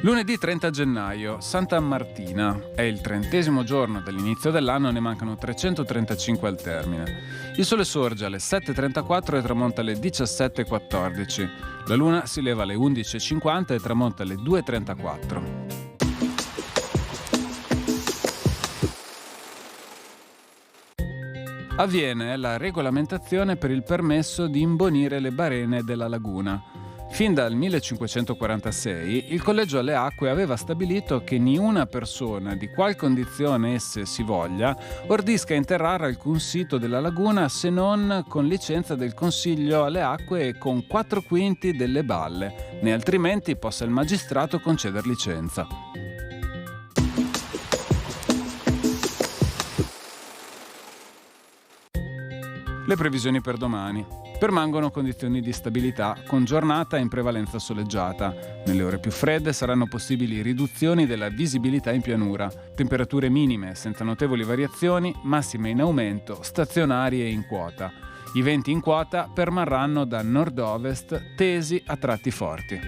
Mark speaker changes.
Speaker 1: Lunedì 30 gennaio, Santa Martina. È il 30° giorno dall'inizio dell'anno, ne mancano 335 al termine. Il sole sorge alle 7.34 e tramonta alle 17.14. La luna si leva alle 11.50 e tramonta alle 2.34. Avviene la regolamentazione per il permesso di imbonire le barene della laguna. Fin dal 1546 il Collegio alle Acque aveva stabilito che niuna persona, di qual condizione esse si voglia, ordisca interrare alcun sito della laguna se non con licenza del Consiglio alle Acque e con 4/5 delle balle, né altrimenti possa il magistrato conceder licenza. Le previsioni per domani. Permangono condizioni di stabilità, con giornata in prevalenza soleggiata. Nelle ore più fredde saranno possibili riduzioni della visibilità in pianura. Temperature minime senza notevoli variazioni, massime in aumento, stazionarie e in quota. I venti in quota permarranno da nord-ovest, tesi a tratti forti.